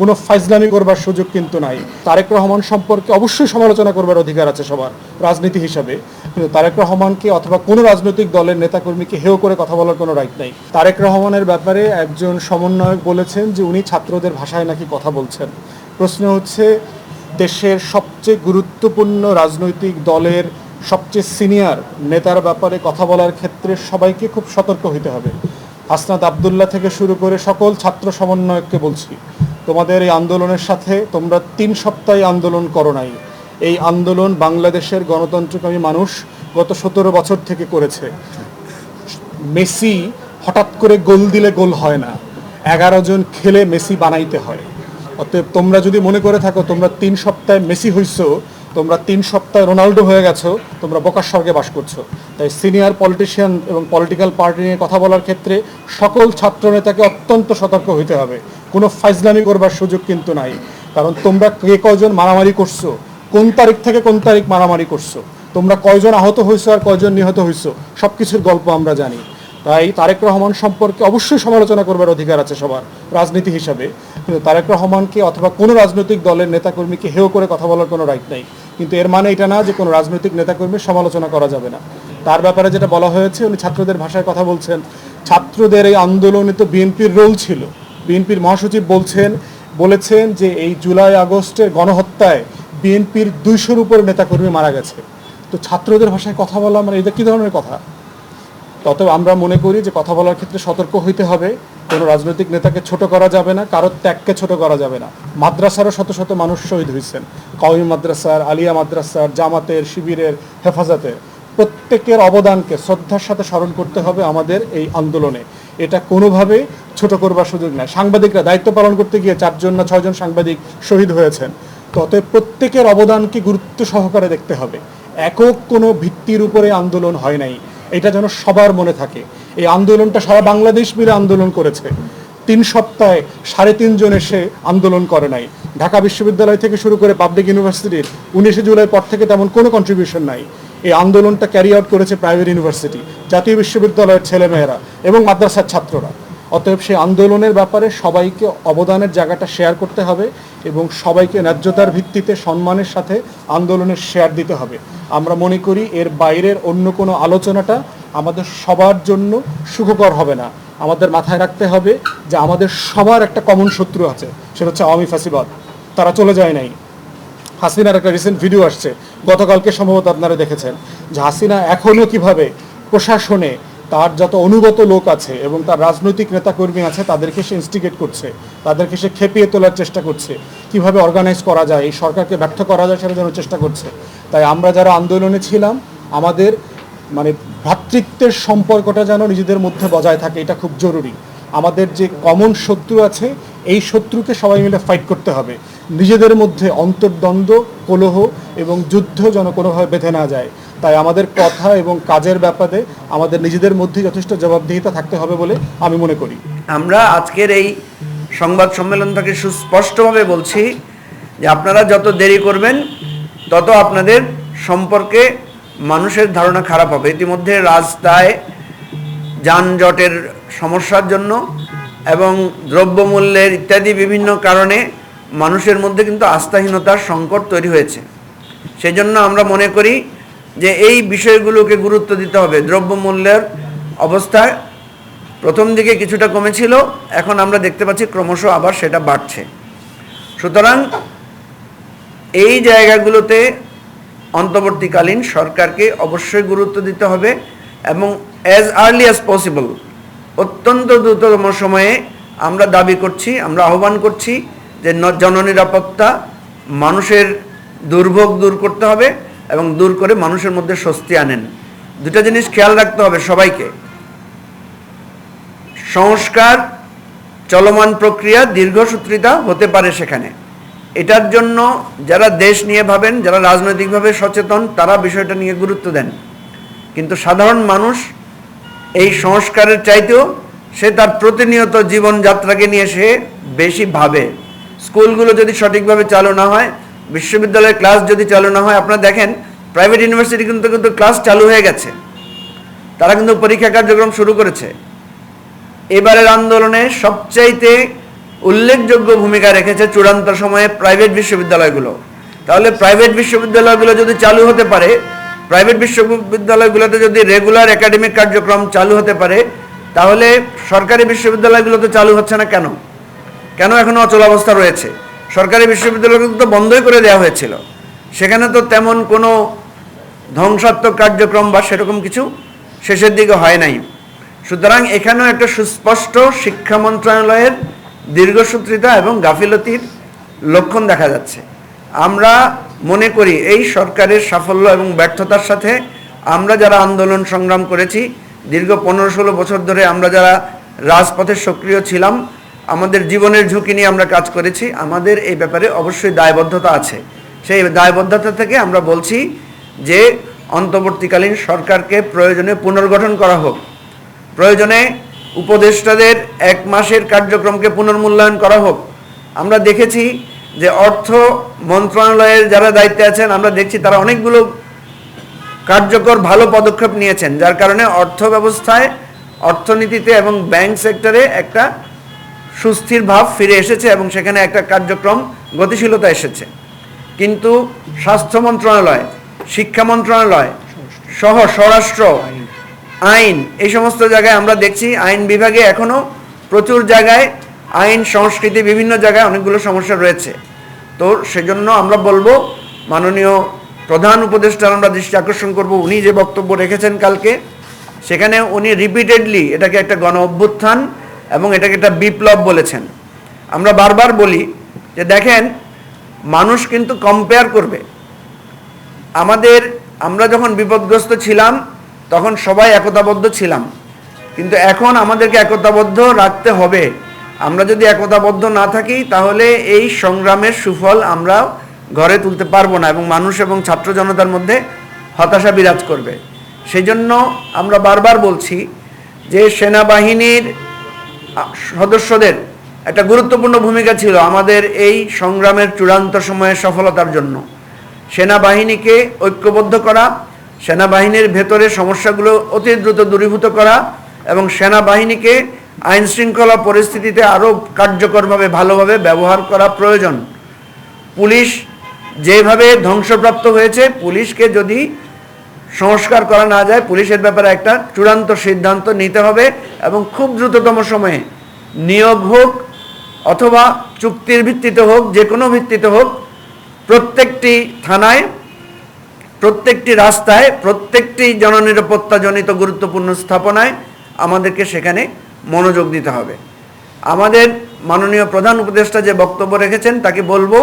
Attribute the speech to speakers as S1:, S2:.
S1: কোনো ফাইজলামি করবার সুযোগ কিন্তু নাই। তারেক রহমান সম্পর্কে অবশ্যই সমালোচনা করবার অধিকার আছে সবার রাজনীতি হিসাবে, কিন্তু তারেক রহমানকে অথবা কোনো রাজনৈতিক দলের নেতাকর্মীকে হেয় করে কথা বলার কোনো রাইট নাই। তারেক রহমানের ব্যাপারে একজন সমন্বয়ক বলেছেন যে উনি ছাত্রদের ভাষায় নাকি কথা বলছেন। প্রশ্ন হচ্ছে, দেশের সবচেয়ে গুরুত্বপূর্ণ রাজনৈতিক দলের সবচেয়ে সিনিয়র নেতার ব্যাপারে কথা বলার ক্ষেত্রে সবাইকে খুব সতর্ক হতে হবে। হাসনাত আবদুল্লাহ থেকে শুরু করে সকল ছাত্র সমন্বয়ককে বলছি, তোমাদের এই আন্দোলনের সাথে তোমরা 3 সপ্তাহ আন্দোলন করো নাই। এই আন্দোলন বাংলাদেশের গণতন্ত্রকামী মানুষ গত 17 বছর থেকে করেছে। মেসি হঠাৎ করে গোল দিলে গোল হয় না, 11 জন খেলে মেসি বানাইতে হয়। অতএব তোমরা যদি মনে করে থাকো তোমরা 3 সপ্তাহে মেসি হইছো, তোমরা 3 সপ্তাহে রোনাল্ডো হয়ে গেছো, তোমরা বোকার স্বর্গে বাস করছো। তাই সিনিয়র পলিটিশিয়ান এবং পলিটিক্যাল পার্টি নিয়ে কথা বলার ক্ষেত্রে সকল ছাত্র নেতাকে অত্যন্ত সতর্ক হতে হবে। কোনো ফাইজলামি করবার সুযোগ কিন্তু নাই। কারণ তোমরা কে কয়জন মারামারি করছো, কোন তারিখ থেকে কোন তারিখ মারামারি করছো, তোমরা কয়জন আহত হয়েছো আর কয়জন নিহত হয়েছো, সব কিছুর গল্প আমরা জানি। তাই তারেক রহমান সম্পর্কে অবশ্যই সমালোচনা করবার অধিকার আছে সবার রাজনীতি হিসাবে, কিন্তু তারেক রহমানকে অথবা কোনো রাজনৈতিক দলের নেতাকর্মীকে হেয় করে কথা বলার কোনো রাইট নাই। কিন্তু এর মানে এটা না যে কোনো রাজনৈতিক নেতাকর্মীর সমালোচনা করা যাবে না। তার ব্যাপারে যেটা বলা হয়েছে, উনি ছাত্রদের ভাষায় কথা বলছেন। ছাত্রদের এই আন্দোলনে তো বিএনপির রোল ছিল। বিএনপির মহাসচিব বলেছেন যে এই জুলাই আগস্টের গণহত্যায় বিএনপির 200-র উপর নেতাকর্মী মারা গেছে। তো ছাত্রদের ভাষায় কথা বলা মানে এটা কী ধরনের কথা? তবে আমরা মনে করি যে কথা বলার ক্ষেত্রে সতর্ক হইতে হবে। কোনো রাজনৈতিক নেতাকে ছোট করা যাবে না, কারোর ত্যাগকে ছোট করা যাবে না। মাদ্রাসারও শত শত মানুষ শহীদ হয়েছেন, কওমি মাদ্রাসার, আলিয়া মাদ্রাসার, জামাতের, শিবিরের, হেফাজতের, প্রত্যেকের অবদানকে শ্রদ্ধার সাথে স্মরণ করতে হবে আমাদের এই আন্দোলনে। এটা কোনোভাবে ছোট করবার সুযোগ নাই। সাংবাদিকরা দায়িত্ব পালন করতে গিয়ে 4 জন না 6 জন সাংবাদিক শহীদ হয়েছেন। তবে প্রত্যেকের অবদানকে গুরুত্ব সহকারে দেখতে হবে। একক কোনো ভিত্তির উপরে আন্দোলন হয় নাই, এটা যেন সবার মনে থাকে। এই আন্দোলনটা সারা বাংলাদেশ মিলে আন্দোলন করেছে। 3 সপ্তাহে 3.5 জন এসে আন্দোলন করে নাই। ঢাকা বিশ্ববিদ্যালয় থেকে শুরু করে পাবলিক ইউনিভার্সিটির 19 জুলাই পর থেকে তেমন কোনো কন্ট্রিবিউশন নাই। এই আন্দোলনটা ক্যারি আউট করেছে প্রাইভেট ইউনিভার্সিটি, জাতীয় বিশ্ববিদ্যালয়ের ছেলেমেয়েরা এবং মাদ্রাসার ছাত্ররা। অতএব সেই আন্দোলনের ব্যাপারে সবাইকে অবদানের জায়গাটা শেয়ার করতে হবে এবং সবাইকে ন্যায্যতার ভিত্তিতে সম্মানের সাথে আন্দোলনের শেয়ার দিতে হবে। আমরা মনে করি এর বাইরের অন্য কোনো আলোচনাটা আমাদের সবার জন্য সুখকর হবে না। আমাদের মাথায় রাখতে হবে যে আমাদের সবার একটা কমন শত্রু আছে, সেটা হচ্ছে আওয়ামী ফ্যাসিবাদ। তারা চলে যায় নাই। হাসিনার একটা রিসেন্ট ভিডিও আসছে, গতকালকে সম্ভবত আপনারা দেখেছেন, যে হাসিনা এখনও কিভাবে প্রশাসনে তার যত অনুগত লোক আছে এবং তার রাজনৈতিক নেতাকর্মী আছে তাদেরকে সে ইনস্টিগেট করছে, তাদেরকে সে খেপিয়ে তোলার চেষ্টা করছে, কিভাবে অর্গানাইজ করা যায়, এই সরকারকে ব্যর্থ করা যায় সেটা জানার চেষ্টা করছে। তাই আমরা যারা আন্দোলনে ছিলাম, আমাদের ভ্রাতৃত্বের সম্পর্কটা যেন নিজেদের মধ্যে বজায় থাকে, এটা খুব জরুরি। আমাদের যে কমন শত্রু আছে, এই শত্রুকে সবাই মিলে ফাইট করতে হবে। নিজেদের মধ্যে অন্তর্দ্বন্দ্ব, কলহ এবং যুদ্ধ যেন কোনোভাবে বেঁধে না যায়। তাই আমাদের কথা এবং কাজের ব্যাপারে আমাদের নিজেদের মধ্যে যথেষ্ট জবাবদিহিতা থাকতে হবে বলে আমি মনে করি।
S2: আমরা আজকের এই সংবাদ সম্মেলন থেকে সুস্পষ্টভাবে বলছি যে আপনারা যত দেরি করবেন তত আপনাদের সম্পর্কে মানুষের ধারণা খারাপ হবে। ইতিমধ্যে রাস্তায় যানজটের সমস্যার জন্য এবং দ্রব্যমূল্যের ইত্যাদি বিভিন্ন কারণে মানুষের মধ্যে কিন্তু আস্থাহীনতার সংকট তৈরি হয়েছে। সেই জন্য আমরা মনে করি যে এই বিষয়গুলোকে গুরুত্ব দিতে হবে। দ্রব্যমূল্যের অবস্থা প্রথম দিকে কিছুটা কমেছিল, এখন আমরা দেখতে পাচ্ছি ক্রমশ আবার সেটা বাড়ছে। সুতরাং এই জায়গাগুলোতে অন্তর্বর্তীকালীন সরকারকে অবশ্যই গুরুত্ব দিতে হবে এবং অ্যাজ আর্লি অ্যাজ পসিবল, অত্যন্ত দ্রুততম সময়ে আমরা দাবি করছি, আমরা আহ্বান করছি যে জননিরাপত্তা, মানুষের দুর্ভোগ দূর করতে হবে এবং দূর করে মানুষের মধ্যে স্বস্তি আনেন। দুটা জিনিস খেয়াল রাখতে হবে সবাইকে। সংস্কার চলমান প্রক্রিয়া, দীর্ঘসূত্রিতা হতে পারে সেখানে। এটার জন্য যারা দেশ নিয়ে ভাবেন, যারা রাজনৈতিকভাবে সচেতন, তারা বিষয়টা নিয়ে গুরুত্ব দেন। কিন্তু সাধারণ মানুষ এই সংস্কারের চাইতেও সে তার প্রতিনিয়ত জীবনযাত্রাকে নিয়ে সে বেশি ভাবে। স্কুলগুলো যদি সঠিকভাবে চালু না হয়, বিশ্ববিদ্যালয়ের ক্লাস যদি চালু না হয়, আপনারা দেখেন প্রাইভেট ইউনিভার্সিটি কিন্তু ক্লাস চালু হয়ে গেছে, তারা কিন্তু পরীক্ষা কার্যক্রম শুরু করেছে। এবারের আন্দোলনে সবচাইতে উল্লেখযোগ্য ভূমিকা রেখেছে চূড়ান্ত সময়ে প্রাইভেট বিশ্ববিদ্যালয়গুলো। তাহলে প্রাইভেট বিশ্ববিদ্যালয়গুলো যদি চালু হতে পারে, প্রাইভেট বিশ্ববিদ্যালয়গুলোতে যদি রেগুলার একাডেমিক কার্যক্রম চালু হতে পারে, তাহলে সরকারি বিশ্ববিদ্যালয়গুলো তো চালু হচ্ছে না কেন? কেন এখনো অচল অবস্থা রয়েছে? সরকারি বিশ্ববিদ্যালয়গুলো তো বন্ধই করে দেওয়া হয়েছিল, সেখানে তো তেমন কোনো ধ্বংসাত্মক কার্যক্রম বা সেরকম কিছু শেষের দিকে হয় নাই। সুতরাং এখানেও একটা সুস্পষ্ট শিক্ষা মন্ত্রণালয়ের দীর্ঘসূত্রিতা এবং গাফিলতির লক্ষণ দেখা যাচ্ছে। আমরা মনে করি এই সরকারের সাফল্য এবং ব্যর্থতার সাথে আমরা যারা আন্দোলন সংগ্রাম করেছি, দীর্ঘ 15-16 বছর ধরে আমরা যারা রাজপথে সক্রিয় ছিলাম, আমাদের জীবনের ঝুঁকি নিয়ে আমরা কাজ করেছি, আমাদের এই ব্যাপারে অবশ্যই দায়বদ্ধতা আছে। সেই দায়বদ্ধতা থেকে আমরা বলছি যে অন্তর্বর্তীকালীন সরকারকে প্রয়োজনে পুনর্গঠন করা হোক, প্রয়োজনে উপদেষ্টাদের 1 মাসের কার্যক্রমকে পুনর্মূল্যায়ন করা হোক। আমরা দেখেছি যে অর্থ মন্ত্রণালয়ের যারা দায়িত্বে আছেন, আমরা দেখছি তারা অনেকগুলো কার্যকর ভালো পদক্ষেপ নিয়েছেন, যার কারণে অর্থ ব্যবস্থায়, অর্থনীতিতে এবং ব্যাংক সেক্টরে একটা সুস্থির ভাব ফিরে এসেছে এবং সেখানে একটা কার্যক্রম গতিশীলতা এসেছে। কিন্তু স্বাস্থ্য মন্ত্রণালয়, শিক্ষা মন্ত্রণালয় সহ স্বরাষ্ট্র, আইন, এই সমস্ত জায়গায় আমরা দেখছি আইন বিভাগে এখনো প্রচুর জায়গায় আইন সংস্কৃতি বিভিন্ন জায়গায় অনেকগুলো সমস্যা রয়েছে। তো সেজন্য আমরা বলবো মাননীয় প্রধান উপদেষ্টার আমরা দৃষ্টি আকর্ষণ করব, উনি যে বক্তব্য রেখেছেন কালকে, সেখানে উনি রিপিটেডলি এটাকে একটা গণ অভ্যুত্থান এবং এটাকে একটা বিপ্লব বলেছেন। আমরা বারবার বলি যে দেখেন, মানুষ কিন্তু কম্পেয়ার করবে। আমরা যখন বিপদগ্রস্ত ছিলাম তখন সবাই একতাবদ্ধ ছিলাম, কিন্তু এখন আমাদেরকে একতাবদ্ধ রাখতে হবে। আমরা যদি একতাবদ্ধ না থাকি তাহলে এই সংগ্রামের সুফল আমরা ঘরে তুলতে পারবো না এবং মানুষ এবং ছাত্র জনতার মধ্যে হতাশা বিরাজ করবে। সেই জন্য আমরা বারবার বলছি যে সেনাবাহিনীর সদস্যদের একটা গুরুত্বপূর্ণ ভূমিকা ছিল আমাদের এই সংগ্রামের চূড়ান্ত সময়ের সফলতার জন্য। সেনাবাহিনীকে ঐক্যবদ্ধ করা, সেনাবাহিনীর ভেতরে সমস্যাগুলো অতি দ্রুত দূরীভূত করা এবং সেনাবাহিনীকে আইন শৃঙ্খলা পরিস্থিতিতে আরও কার্যকরভাবে ভালোভাবে ব্যবহার করা প্রয়োজন। পুলিশ যেভাবে ধ্বংসপ্রাপ্ত হয়েছে, পুলিশকে যদি সংস্কার করা না যায়, পুলিশের ব্যাপারে একটা চূড়ান্ত সিদ্ধান্ত নিতে হবে এবং খুব দ্রুততম সময়ে নিয়োগ হোক অথবা চুক্তির ভিত্তিতে হোক, যে কোনো ভিত্তিতে হোক, প্রত্যেকটি থানায়, প্রত্যেকটি রাস্তায়, প্রত্যেকটি জননিরাপত্তাজনিত গুরুত্বপূর্ণ স্থাপনায় আমাদেরকে সেখানে মনোযোগ দিতে হবে। আমাদের মাননীয় প্রধান উপদেষ্টা যে বক্তব্য রেখেছেন তাকে বলবো